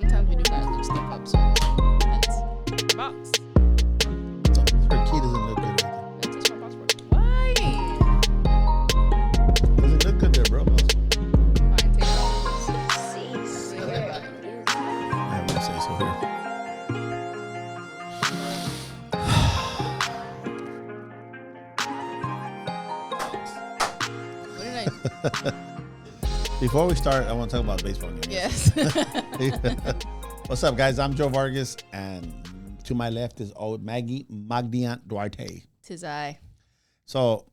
Sometimes we do gotta look stuff up, so let's box. So her key doesn't look good. Let's just my box work. Why? Doesn't look good there, bro. Fine, take it off. I have no say so here. What did I? Before we start, I want to talk about baseball games. Yes. What's up, guys? I'm Joe Vargas, and to my left is old Magdiant Duarte. Tis I. So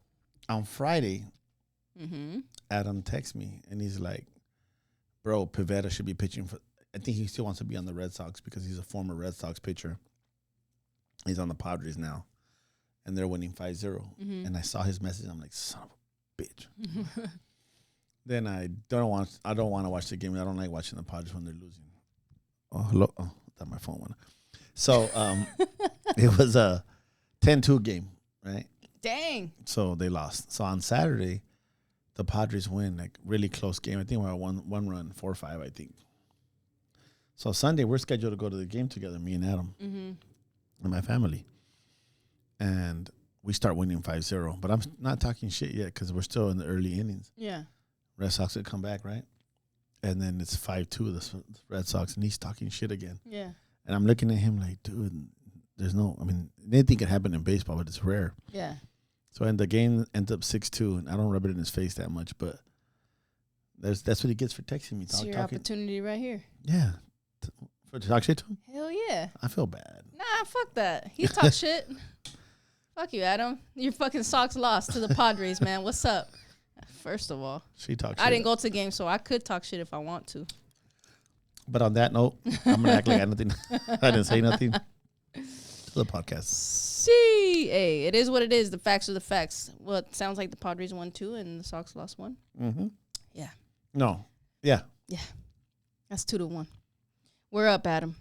on Friday, Mm-hmm. Adam texts me, and he's like, bro, Pivetta should be pitching for... I think he still wants to be on the Red Sox because he's a former Red Sox pitcher. He's on the Padres now, and they're winning 5-0. Mm-hmm. And I saw his message. I'm like, son of a bitch. Then I don't want to watch the game. I don't like watching the Padres when they're losing. Oh, hello. Oh, that my phone went. So it was a 10-2 game, right? Dang. So they lost. So on Saturday, the Padres win, like really close game. I think we're one run, 4-5, I think. So Sunday, we're scheduled to go to the game together, me and Adam and my family. And we start winning 5-0. But I'm not talking shit yet because we're still in the early innings. Yeah. Red Sox would come back, right? And then it's 5-2, the Red Sox, and he's talking shit again. Yeah. And I'm looking at him like, dude, there's no, I mean, anything can happen in baseball, but it's rare. Yeah. So and the game ends up 6-2, and I don't rub it in his face that much, but that's what he gets for texting me. It's your opportunity right here. Yeah. For to talk shit to him? Hell yeah. I feel bad. Nah, fuck that. He talk shit. Fuck you, Adam. Your fucking Sox lost to the Padres, man. What's up? First of all, She talks shit. I didn't go to the game, so I could talk shit if I want to. But on that note, I'm going to act like I didn't say nothing to the podcast. See, hey, it is what it is. The facts are the facts. Well, it sounds like the Padres won 2 and the Sox lost 1. Mm-hmm. Yeah. No. Yeah. Yeah. That's 2-1. We're up, Adam.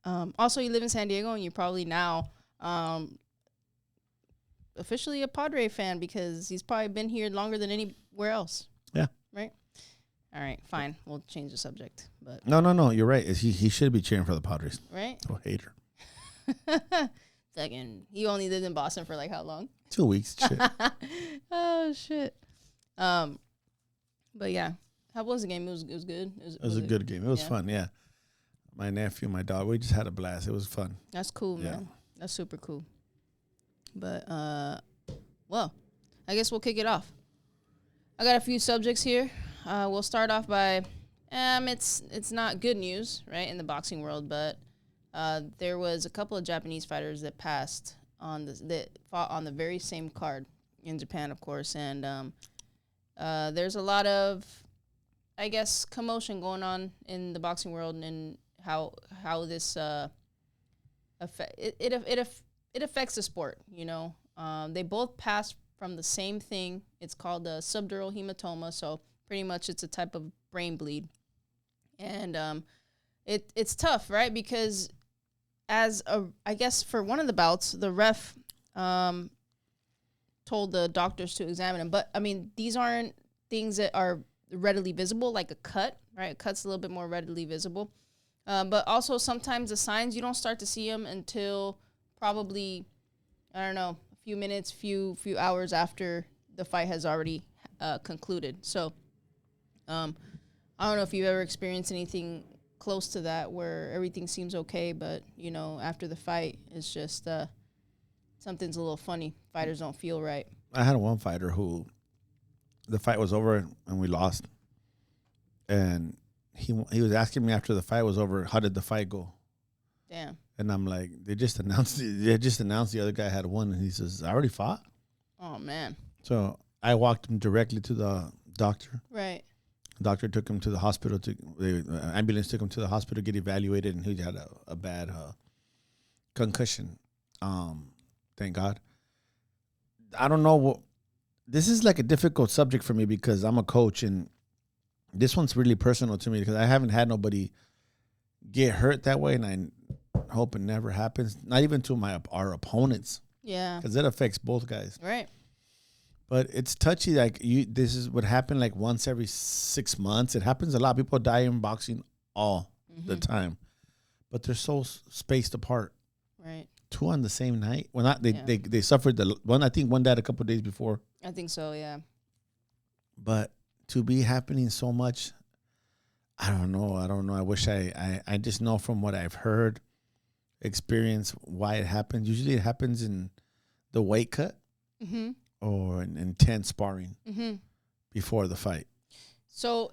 Also, you live in San Diego, and you're probably now officially a Padre fan because he's probably been here longer than anywhere else. Yeah. Right? All right, fine. We'll change the subject. But No. You're right. He should be cheering for the Padres. right? Oh, hater. Second, he only lived in Boston for like how long? 2 weeks. Shit. Oh shit. But yeah, how was the game? It was good. It was a good game. It was yeah. fun. Yeah. My nephew, my dog, we just had a blast. It was fun. That's cool, Yeah. man. That's super cool. But well, I guess we'll kick it off. I got a few subjects here. We'll start off by it's not good news, right, in the boxing world, but there was a couple of Japanese fighters that passed that fought on the very same card in Japan, of course, and there's a lot of, I guess, commotion going on in the boxing world and how this it affects the sport. You know, they both passed from the same thing. It's called a subdural hematoma, so pretty much it's a type of brain bleed, and it's tough, right? Because I guess for one of the bouts, the ref told the doctors to examine him. But, I mean, these aren't things that are readily visible, like a cut, right? A cut's a little bit more readily visible. But also sometimes the signs, you don't start to see them until probably, I don't know, a few minutes, few hours after the fight has already concluded. So I don't know if you've ever experienced anything close to that where everything seems okay, but, you know, after the fight, it's just something's a little funny. Fighters don't feel right. I had one fighter who the fight was over and we lost. And he was asking me after the fight was over, how did the fight go? Damn. And I'm like, they just announced the other guy had won. And he says, I already fought. Oh, man. So I walked him directly to the doctor. Right. The doctor took him to the hospital. The ambulance took him to the hospital to get evaluated, and he had a bad concussion. Thank God. I don't know. This is like a difficult subject for me because I'm a coach, and this one's really personal to me because I haven't had nobody get hurt that way, and I hope it never happens. Not even to our opponents. Yeah. Because it affects both guys. Right. But it's touchy. Like this is what happened like once every 6 months. It happens a lot. People die in boxing all the time. but they're so spaced apart. Right. 2 on the same night. Well, not they suffered the one. I think one died a couple of days before. I think so. Yeah. But to be happening so much, I don't know. I wish I just know from what I've heard, experience why it happens. Usually it happens in the weight cut or in intense sparring before the fight. So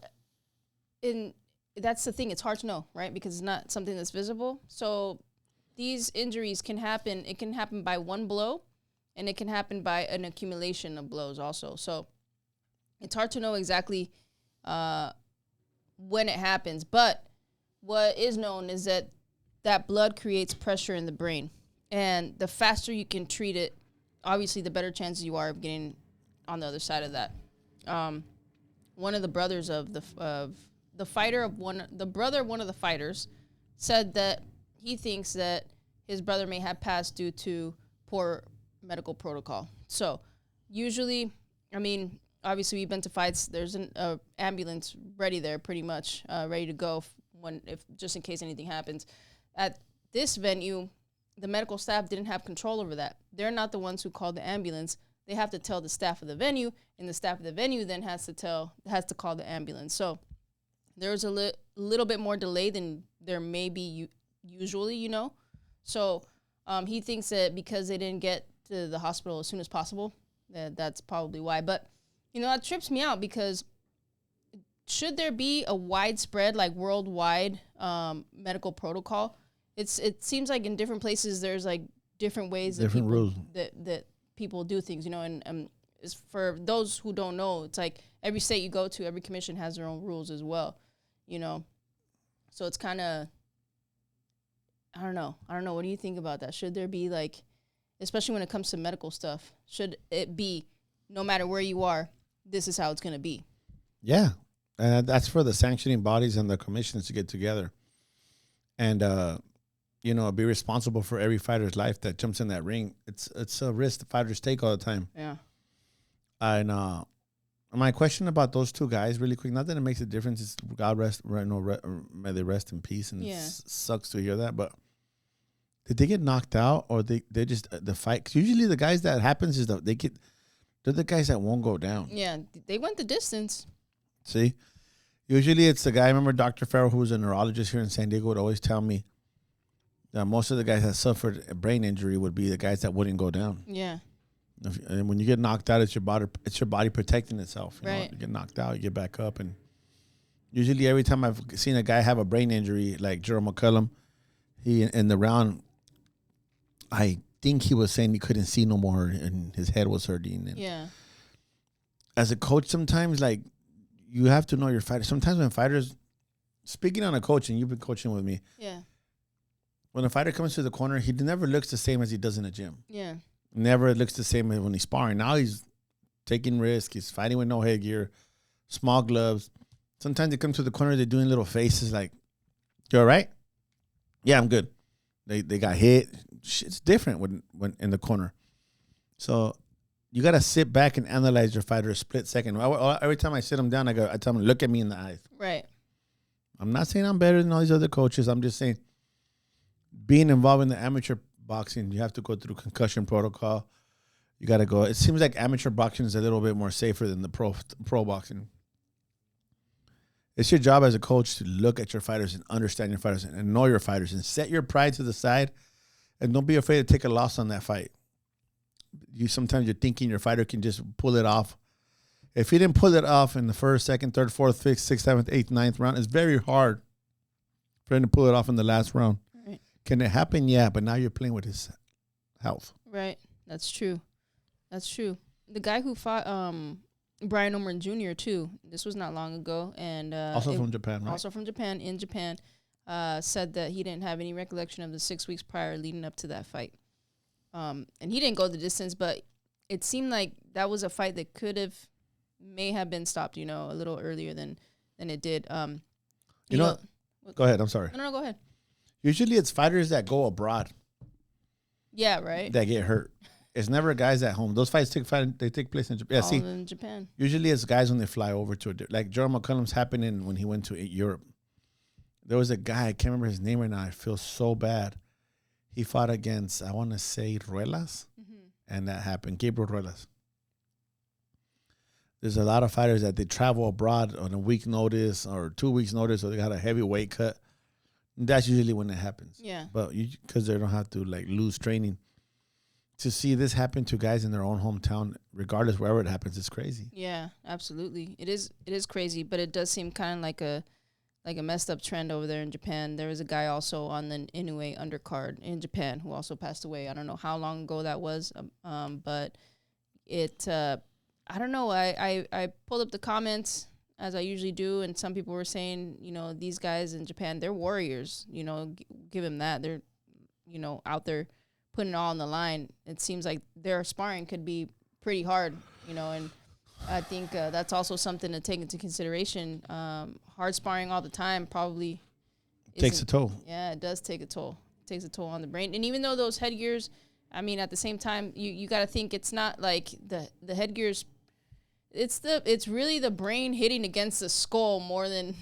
that's the thing. It's hard to know, right? Because it's not something that's visible. So these injuries can happen. It can happen by one blow, and it can happen by an accumulation of blows also. So it's hard to know exactly when it happens. But what is known is that blood creates pressure in the brain. And the faster you can treat it, obviously the better chances you are of getting on the other side of that. One of the brothers of the fighter of the brother of one of the fighters said that he thinks that his brother may have passed due to poor medical protocol. So usually, I mean, obviously we've been to fights. There's an ambulance ready there, pretty much ready to go if just in case anything happens. At this venue, the medical staff didn't have control over that. They're not the ones who called the ambulance. They have to tell the staff of the venue, and the staff of the venue then has to call the ambulance. So there was a little bit more delay than there may be usually, you know. So he thinks that because they didn't get to the hospital as soon as possible, that's probably why. But, you know, that trips me out because should there be a widespread, like worldwide medical protocol, it seems like in different places there's like different ways different rules that people do things, you know, and it's for those who don't know, it's like every state you go to, every commission has their own rules as well, you know. So it's kind of, I don't know. What do you think about that? Should there be like, especially when it comes to medical stuff, should it be no matter where you are, this is how it's going to be? Yeah. And that's for the sanctioning bodies and the commissions to get together and, you know, be responsible for every fighter's life that jumps in that ring. It's a risk the fighters take all the time. Yeah. And my question about those two guys, really quick, not that it makes a difference. It's God rest, may they rest in peace. And it sucks to hear that. But did they get knocked out or they just the fight? 'Cause usually the guys that happens is they're the guys that won't go down. Yeah, they went the distance. See, usually it's the guy. I remember Dr. Farrell, who was a neurologist here in San Diego, would always tell me that most of the guys that suffered a brain injury would be the guys that wouldn't go down. Yeah. And when you get knocked out, it's your body protecting itself. You know? Right. You get knocked out, you get back up, and usually every time I've seen a guy have a brain injury, like Joe McCullum, he in the round, I think he was saying he couldn't see no more, and his head was hurting. And yeah. As a coach, sometimes like you have to know your fighter. Sometimes when fighters, speaking on a coach, and you've been coaching with me, yeah. When a fighter comes to the corner, he never looks the same as he does in the gym. Yeah. Never looks the same as when he's sparring. Now he's taking risks. He's fighting with no headgear, small gloves. Sometimes they come to the corner, they're doing little faces like, "You all right?" "Yeah, I'm good." They got hit. It's different when in the corner. So you got to sit back and analyze your fighter a split second. Every time I sit them down, I tell them, "Look at me in the eyes." Right. I'm not saying I'm better than all these other coaches. I'm just saying being involved in the amateur boxing, you have to go through concussion protocol. You got to go. It seems like amateur boxing is a little bit more safer than the pro boxing. It's your job as a coach to look at your fighters and understand your fighters and know your fighters and set your pride to the side and don't be afraid to take a loss on that fight. Sometimes you're thinking your fighter can just pull it off. If he didn't pull it off in the first, second, third, fourth, fifth, sixth, seventh, eighth, ninth round, it's very hard for him to pull it off in the last round. Right. Can it happen? Yeah, but now you're playing with his health. Right. That's true. The guy who fought Brian Orman Jr. too, this was not long ago, and also from Japan, right? Also from Japan, in Japan, said that he didn't have any recollection of the 6 weeks prior leading up to that fight. And he didn't go the distance, but it seemed like that was a fight that may have been stopped, you know, a little earlier than it did. You know go ahead. I'm sorry. No, go ahead. Usually it's fighters that go abroad. Yeah, right. That get hurt. It's never guys at home. Those fights take place in Japan. All in Japan. Usually it's guys when they fly over to like Joe McCullum's happening when he went to Europe. There was a guy, I can't remember his name right now. I feel so bad. He fought against, I want to say, Ruelas, and that happened. Gabriel Ruelas. There's a lot of fighters that they travel abroad on a week notice or 2 weeks notice, or they got a heavy weight cut. That's usually when it happens. Yeah. But because they don't have to like lose training. To see this happen to guys in their own hometown, regardless wherever it happens, it's crazy. Yeah, absolutely. It is crazy, but it does seem kind of like a messed up trend over there in Japan. There was a guy also on the Inoue undercard in Japan who also passed away. I don't know how long ago that was, but it I don't know. I pulled up the comments as I usually do, and some people were saying, these guys in Japan, they're warriors. Give them that. They're, out there putting it all on the line. It seems like their sparring could be pretty hard, and I think that's also something to take into consideration. Hard sparring all the time probably takes a toll. Yeah, it does take a toll. It takes a toll on the brain. And even though those headgears, I mean, at the same time, you got to think it's not like the headgears. It's really the brain hitting against the skull more than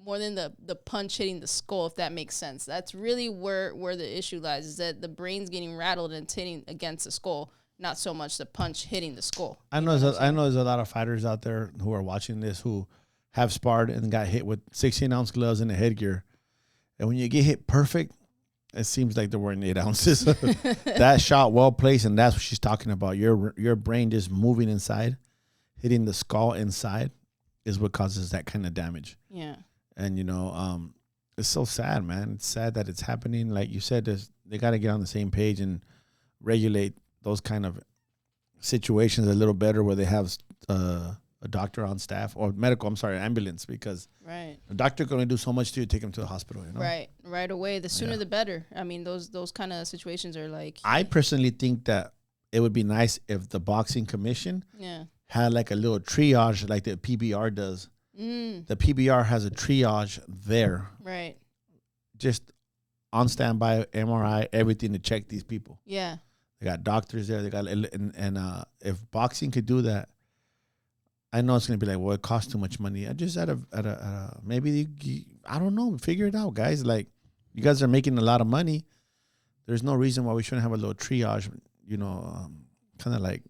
the punch hitting the skull, if that makes sense. That's really where the issue lies, is that the brain's getting rattled and it's hitting against the skull, not so much the punch hitting the skull. I know there's a lot of fighters out there who are watching this who have sparred and got hit with 16-ounce gloves and a headgear. And when you get hit perfect, it seems like they're wearing 8 ounces. That shot well placed, and that's what she's talking about. Your brain just moving inside, hitting the skull inside, is what causes that kind of damage. Yeah. And, it's so sad, man. It's sad that it's happening. Like you said, they got to get on the same page and regulate those kind of situations a little better, where they have a doctor on staff or ambulance, because right. a doctor can only do so much to you, take him to the hospital, Right away. The sooner the better. I mean, those kind of situations are like. I personally think that it would be nice if the boxing commission had like a little triage like the PBR does. The PBR has a triage there. Right. Just on standby, MRI, everything to check these people. Yeah. They got doctors there. They got and if boxing could do that, I know it's gonna be like, well, it costs too much money. I just at a maybe I don't know. Figure it out, guys. Like, you guys are making a lot of money. There's no reason why we shouldn't have a little triage. Kind of like.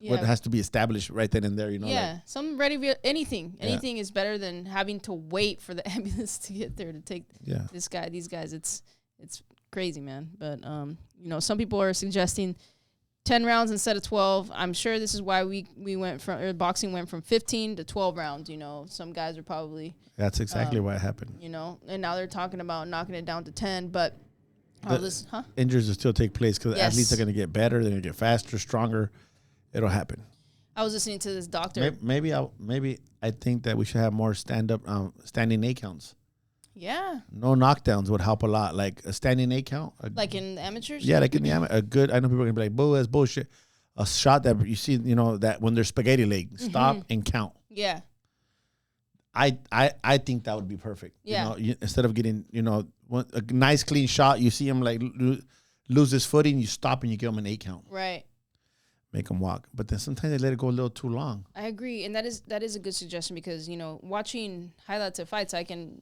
Yeah. What has to be established right then and there, Yeah, like, some anything is better than having to wait for the ambulance to get there to take these guys. It's crazy, man. But some people are suggesting 10 rounds instead of 12. I'm sure this is why we went boxing went from 15 to 12 rounds. Some guys are probably that's exactly what happened. And now they're talking about knocking it down to 10, but injuries will still take place because athletes are going to get better. They're going to get faster, stronger. It'll happen. I was listening to this doctor. Maybe I think that we should have more standing 8 counts. Yeah. No knockdowns would help a lot. Like a standing 8 count. Like in the amateurs? Yeah, like in the a good. I know people are gonna be like, "Boo, that's bullshit." A shot that you see, that when they're spaghetti leg, stop and count. Yeah. I think that would be perfect. Yeah. Instead of getting a nice clean shot, you see him like lose his footing, you stop and you give him an 8 count. Right. Make them walk, but then sometimes they let it go a little too long. I agree, and that is a good suggestion, because watching highlights of fights,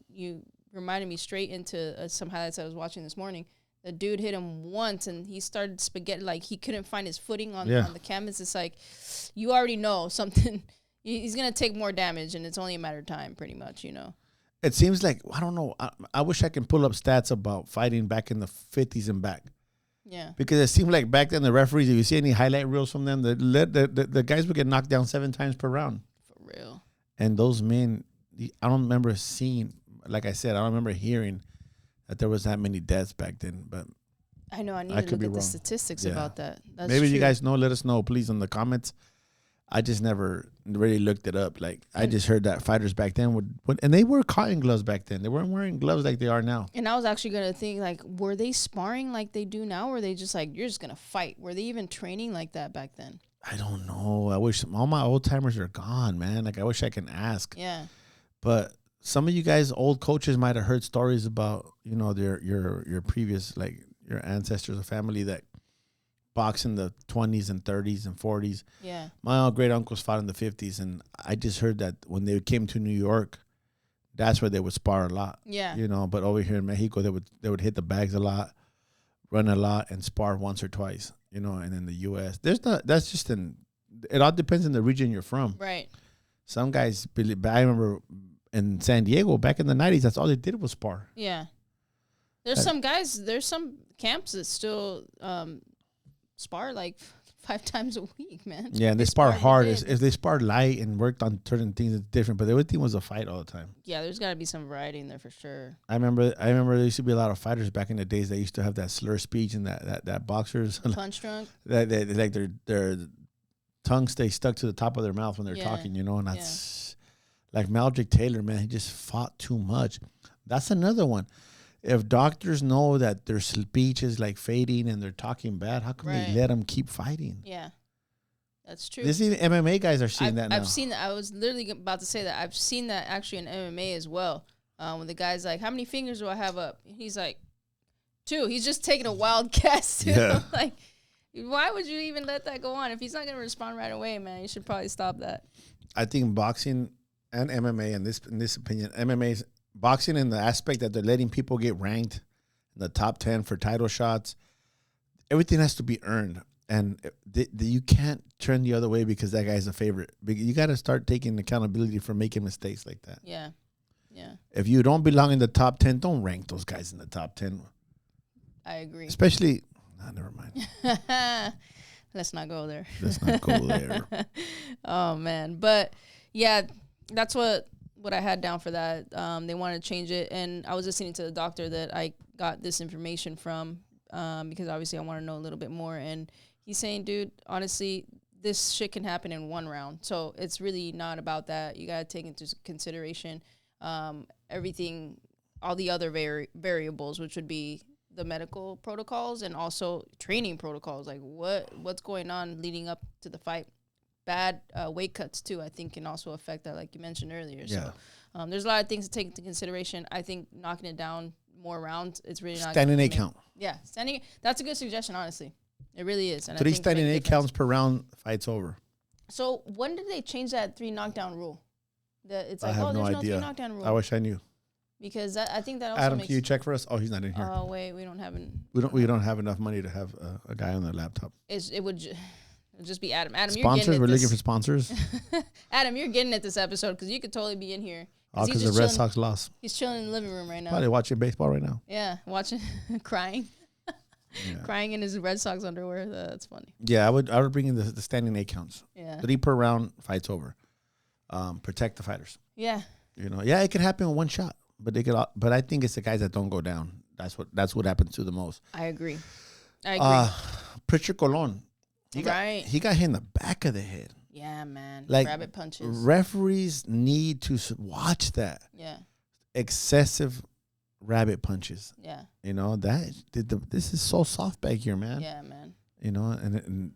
you reminded me straight into some highlights I was watching this morning. The dude hit him once, and he started spaghetti, like he couldn't find his footing on the canvas. It's like, you already know something. He's gonna take more damage, and it's only a matter of time, pretty much. It seems like, I don't know. I wish I can pull up stats about fighting back in the 50s and back. Yeah. Because it seemed like back then the referees, if you see any highlight reels from them, the guys would get knocked down 7 times per round. For real. And those men, I don't remember seeing, like I said, I don't remember hearing that there was that many deaths back then. But I know, I need to look at the statistics about that. That's maybe true. You guys know, let us know, please, in the comments. I just never really looked it up. Like, I just heard that fighters back then would and they wore cotton gloves back then. They weren't wearing gloves like they are now. And I was actually going to think, like, were they sparring like they do now? Or were they just like, you're just going to fight? Were they even training like that back then? I don't know. I wish all my old timers are gone, man. Like, I wish I can ask. Yeah. But some of you guys, old coaches, might have heard stories about, your previous, like, your ancestors or family that boxed in the 20s and 30s and 40s. Yeah. My great uncles fought in the 50s, and I just heard that when they came to New York, That's where they would spar a lot. Yeah. You know, but over here in Mexico, they would hit the bags a lot, run a lot, and spar once or twice. You know, and in the U.S., that's just it all depends on the region you're from. Right. Some guys, I remember in San Diego back in the 90s, that's all they did was spar. Yeah. There's some camps that still spar like 5 times a week, man. Yeah, and they spar hard. If they spar light and worked on certain things, it's different. But everything was a fight all the time. Yeah, there's got to be some variety in there for sure. I remember there used to be a lot of fighters back in the days that used to have that slur speech and that boxers punch drunk. that like their tongue stays stuck to the top of their mouth when they're talking, you know, and that's like Maldrick Taylor, man. He just fought too much. That's another one. If doctors know that their speech is like fading and they're talking bad, how come they let them keep fighting? Yeah, that's true. This even MMA guys are seeing that now. I've seen that. I was literally about to say that. I've seen that actually in MMA as well. When the guy's like, "How many fingers do I have up?" He's like, 2. He's just taking a wild guess. Yeah. Like, why would you even let that go on? If he's not going to respond right away, man, you should probably stop that. I think boxing and MMA, in this opinion, MMA's boxing in the aspect that they're letting people get ranked in the top 10 for title shots. Everything has to be earned. And you can't turn the other way because that guy's a favorite. You got to start taking accountability for making mistakes like that. Yeah. Yeah. If you don't belong in the top 10, don't rank those guys in the top 10. I agree. Especially, never mind. Let's not go there. Let's not go there. Oh, man. But, yeah, that's what I had down for that. They wanted to change it. And I was listening to the doctor that I got this information from because obviously I want to know a little bit more. And he's saying, dude, honestly, this shit can happen in 1 round. So it's really not about that. You got to take into consideration everything, all the other variables, which would be the medical protocols and also training protocols. Like what's going on leading up to the fight. Bad weight cuts, too, I think can also affect that, like you mentioned earlier. Yeah. So there's a lot of things to take into consideration. I think knocking it down more rounds, it's really not standing 8 count. Yeah, standing. That's a good suggestion, honestly. It really is. And 3 standing 8 counts per round, fight's over. So when did they change that 3 knockdown rule? It's like, I have no there's idea. No 3 knockdown rule. I wish I knew. Because I think that also Adam, can you check for us? Oh, he's not in here. Oh, wait, we don't have we don't have enough money to have a guy on the laptop. It would just be Adam. Adam, sponsors. We're looking for sponsors. Adam, you're getting at this episode because you could totally be in here. Because the Red Sox lost. He's chilling in the living room right now. Probably watching baseball right now. Yeah, watching, crying, crying in his Red Sox underwear. That's funny. Yeah, I would bring in the standing 8 counts. Yeah, 3 per round, fight's over. Protect the fighters. Yeah, you know, it could happen in 1 shot, but But I think it's the guys that don't go down. That's what happens to the most. I agree. Pritchard Colon. He got hit in the back of the head. Yeah, man. Like rabbit punches. Referees need to watch that. Yeah. Excessive rabbit punches. Yeah. You know, this is so soft back here, man. Yeah, man. You know, and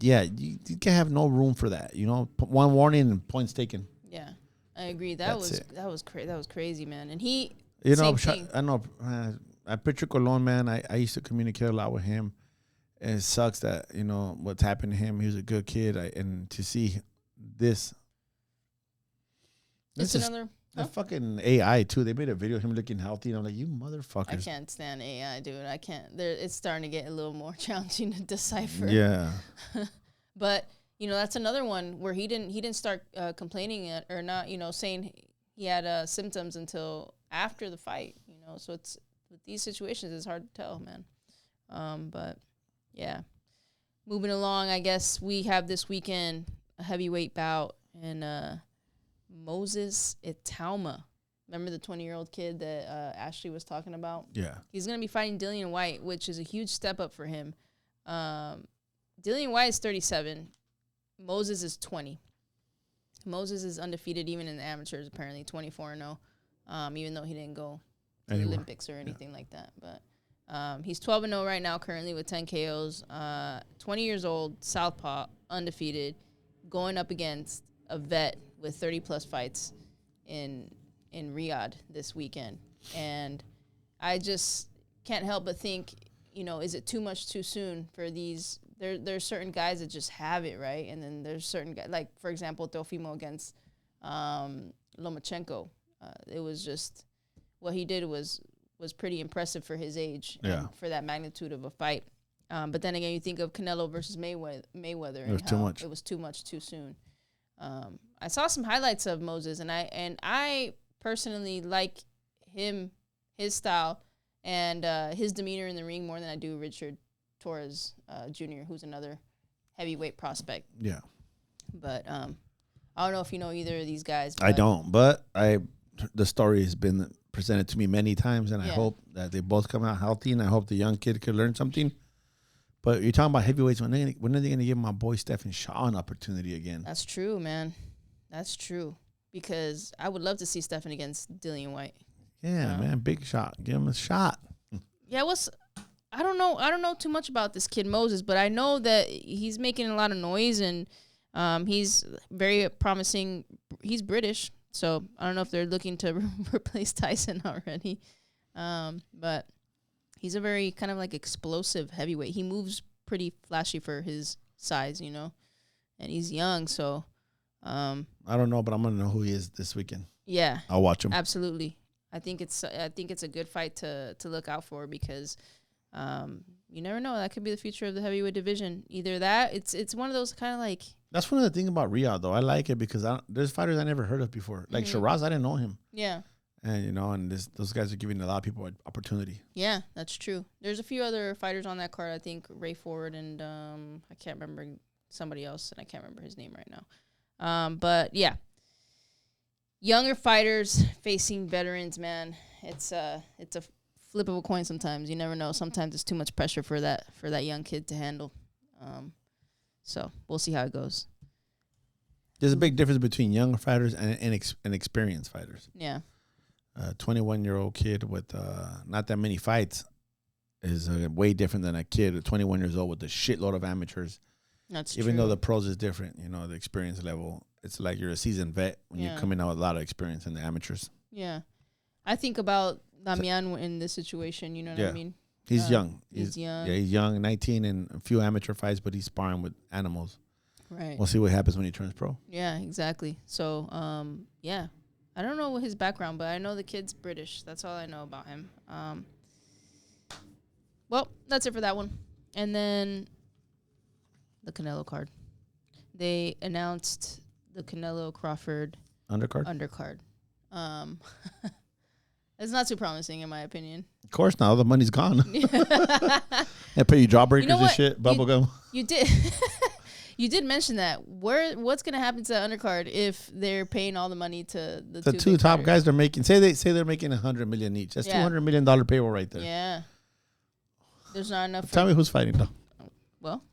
you can have no room for that. You know, 1 warning and points taken. Yeah. I agree. That was crazy, man. And he, you know, I know, Pritchard Colon, man, I used to communicate a lot with him. And it sucks that, you know, what's happened to him. He was a good kid. And to see this. It's another. The fucking AI, too. They made a video of him looking healthy. And I'm like, you motherfuckers. I can't stand AI, dude. I can't. It's starting to get a little more challenging to decipher. Yeah. But, you know, that's another one where he didn't start complaining or not, you know, saying he had symptoms until after the fight, you know. So it's with these situations, it's hard to tell, man. But. Yeah. Moving along, I guess we have this weekend a heavyweight bout and Moses Itauma. Remember the 20-year-old kid that Ashley was talking about? Yeah. He's going to be fighting Dillian White, which is a huge step up for him. Dillian White is 37. Moses is 20. Moses is undefeated even in the amateurs, apparently, 24-0, even though he didn't go to the Olympics or anything like that. But he's 12-0 right now, currently with 10 KOs. 20 years old, southpaw, undefeated, going up against a vet with 30-plus fights in Riyadh this weekend. And I just can't help but think, you know, is it too much too soon for these? There's certain guys that just have it, right? And then there's certain guys, like, for example, Teofimo against Lomachenko. It was just what he did was pretty impressive for his age and for that magnitude of a fight. But then again, you think of Canelo versus Mayweather. It was too much. It was too much too soon. I saw some highlights of Moses, and I personally like his style, and his demeanor in the ring more than I do Richard Torres Jr., who's another heavyweight prospect. Yeah. But I don't know if you know either of these guys. I don't, but the story has been presented to me many times, and I hope that they both come out healthy, and I hope the young kid could learn something. But you're talking about heavyweights. When are they going to give my boy Stephan Shaw an opportunity again? That's true, man. That's true. Because I would love to see Stephan against Dillian White. Yeah, man, big shot. Give him a shot. Yeah, I don't know too much about this kid Moses, but I know that he's making a lot of noise, and he's very promising. He's British, so I don't know if they're looking to replace Tyson already. But he's a very kind of like explosive heavyweight. He moves pretty flashy for his size, you know, and he's young, so. I don't know, but I'm gonna know who he is this weekend. Yeah, I'll watch him. Absolutely. I think it's a good fight to look out for, because you never know, that could be the future of the heavyweight division. Either that, it's one of those kind of like. That's one of the things about Riyadh, though. I like it because there's fighters I never heard of before. Like Shiraz, I didn't know him. Yeah. And those guys are giving a lot of people an opportunity. Yeah, that's true. There's a few other fighters on that card. I think Ray Ford and I can't remember somebody else, and I can't remember his name right now. But yeah, younger fighters facing veterans, man. It's a flip of a coin sometimes. You never know. Sometimes it's too much pressure for that young kid to handle. So we'll see how it goes. There's a big difference between young fighters and experienced fighters. Yeah. A 21-year-old kid with not that many fights is way different than a kid at 21 years old with a shitload of amateurs. That's Even true. though the pros is different, the experience level, it's like you're a seasoned vet when you're coming out with a lot of experience in the amateurs. Yeah. I think about Damian in this situation, you know what I mean? He's young. He's young. Yeah, he's young, 19, and a few amateur fights, but he's sparring with animals. Right. We'll see what happens when he turns pro. Yeah, exactly. So, yeah. I don't know what his background, but I know the kid's British. That's all I know about him. Well, that's it for that one. And then the Canelo card. They announced the Canelo Crawford undercard. It's not too promising in my opinion. Of course not. All the money's gone. They pay you jawbreakers and shit, bubblegum. You did. You did mention that. What's going to happen to the undercard if they're paying all the money to the two top guys? They're making they're making $100 million each. That's $200 million payroll right there. Yeah. There's not enough. Tell me who's fighting though. Well,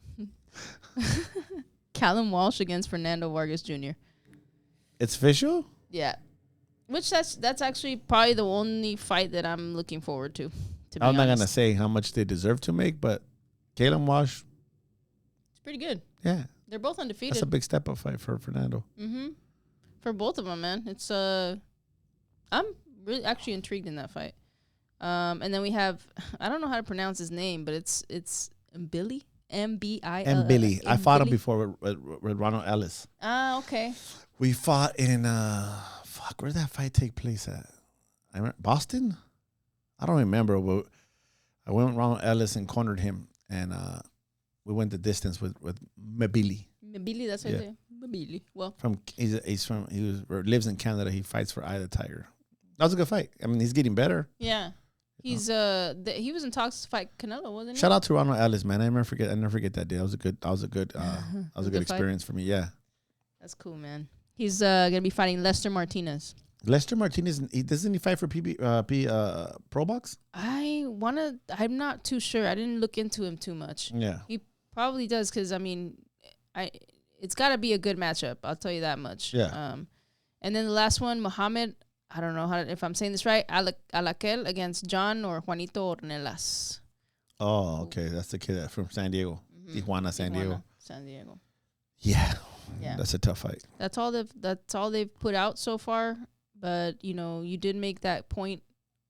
Callum Walsh against Fernando Vargas Jr. It's official? Yeah. Which that's actually probably the only fight that I'm looking forward to be I'm not honest. gonna say how much they deserve to make, but Callum Walsh, it's pretty good. Yeah. They're both undefeated. That's a big step up fight for Fernando. Mm-hmm. For both of them, man. It's I'm really actually intrigued in that fight. And then we have, I don't know how to pronounce his name, but it's Mbili. M-B-I-L-L. Mbili. I fought him before with Ronald Ellis. Ah, okay. We fought in, where did that fight take place at? Boston? I don't remember. But I went with Ronald Ellis and cornered him, and we went the distance with Mbili. Mbili, that's what I say. Mbili. Well, he lives in Canada. He fights for Eye of the Tiger. That was a good fight. I mean, he's getting better. Yeah. He's he was in talks to fight Canelo, wasn't he? Shout out to Ronald Ellis, man. I never forget that day. That was a good experience for me. Yeah. That's cool, man. He's gonna be fighting Lester Martinez. Lester Martinez, doesn't he fight for Pro Box? I'm not too sure. I didn't look into him too much. Yeah. He probably does because it's got to be a good matchup. I'll tell you that much. Yeah. And then the last one, Muhammad. I don't know if I'm saying this right. Alaquel against John or Juanito Ornelas. Oh, okay. That's the kid from San Diego. Mm-hmm. Tijuana, San Diego. Yeah. That's a tough fight. That's all they've put out so far. But, you did make that point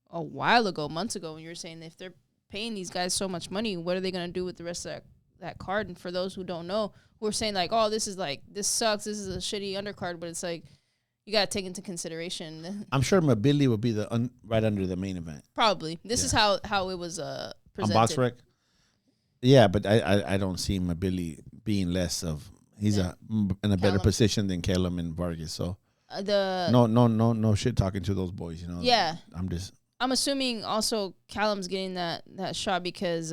a while ago, months ago, when you were saying if they're paying these guys so much money, what are they going to do with the rest of that card? And for those who don't know, we're saying like, oh, this sucks. This is a shitty undercard. But it's like, you got to take into consideration. I'm sure mobility will be right under the main event. Probably. This is how it was presented. On BoxRec? Yeah, but I don't see mobility being less of. He's in a better position than Callum and Vargas. So no shit talking to those boys. You know. Yeah. I'm assuming also Callum's getting that shot because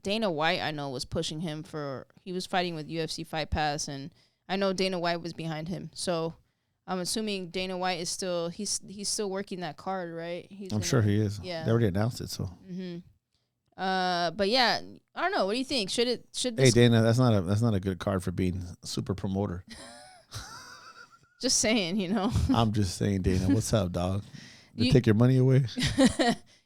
Dana White, I know, was pushing him he was fighting with UFC Fight Pass, and I know Dana White was behind him. So I'm assuming Dana White is he's still working that card, right? I'm sure he is. Yeah. They already announced it, so. Mm-hmm. But yeah, I don't know. What do you think? Should this? Hey Dana, that's not a good card for being a super promoter. Just saying, you know. I'm just saying, Dana. What's up, dog? You take your money away.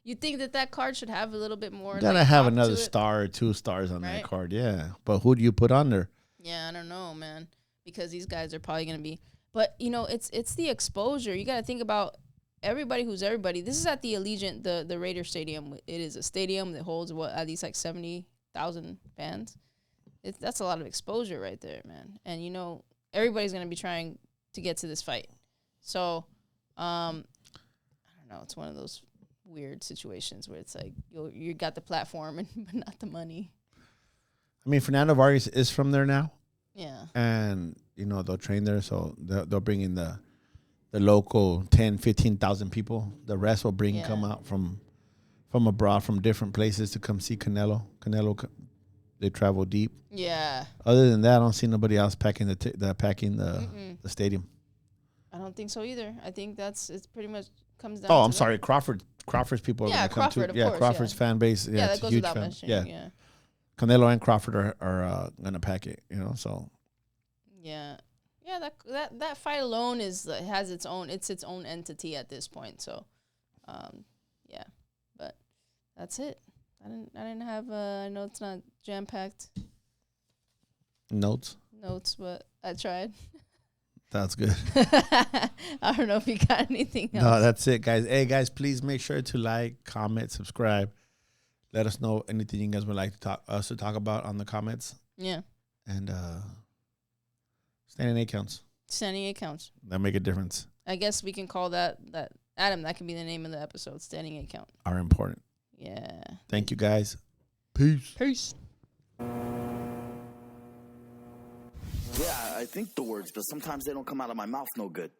You think that card should have a little bit more? You gotta have another star or 2 stars on that card, yeah. But who do you put on there? Yeah, I don't know, man. Because these guys are probably gonna be. But you know, it's the exposure. You gotta think about everybody who's everybody. This is at the Allegiant, the Raider Stadium. It is a stadium that holds at least like 70,000 fans. That's a lot of exposure right there, man. And you know, everybody's gonna be trying to get to this fight. So, I don't know. It's one of those weird situations where it's like you got the platform but not the money. I mean, Fernando Vargas is from there now. Yeah. And you know they'll train there, so they'll bring in the local 10, 15,000 people. The rest will come out from abroad, from different places to come see Canelo. They travel deep. Yeah. Other than that, I don't see nobody else packing the stadium. I don't think so either. I think it's pretty much comes down. Oh, I'm sorry, Crawford's people are going to come too. Yeah, Crawford's fan base. Yeah, that it's goes a huge without fan. mentioning. Yeah. Canelo and Crawford are going to pack it. You know, so. Yeah. Yeah, that fight alone has its own entity at this point. So, yeah, but that's it. I didn't have. I know it's not jam packed. Notes, but I tried. That's good. I don't know if you got anything else. No, that's it, guys. Hey, guys, please make sure to like, comment, subscribe. Let us know anything you guys would like to talk about on the comments. Yeah. And standing 8 counts. Standing 8 counts. That make a difference. I guess we can call that Adam. That can be the name of the episode. Standing 8 count. Are important. Yeah. Thank you, guys. Peace. Peace. Yeah, I think the words, but sometimes they don't come out of my mouth no good.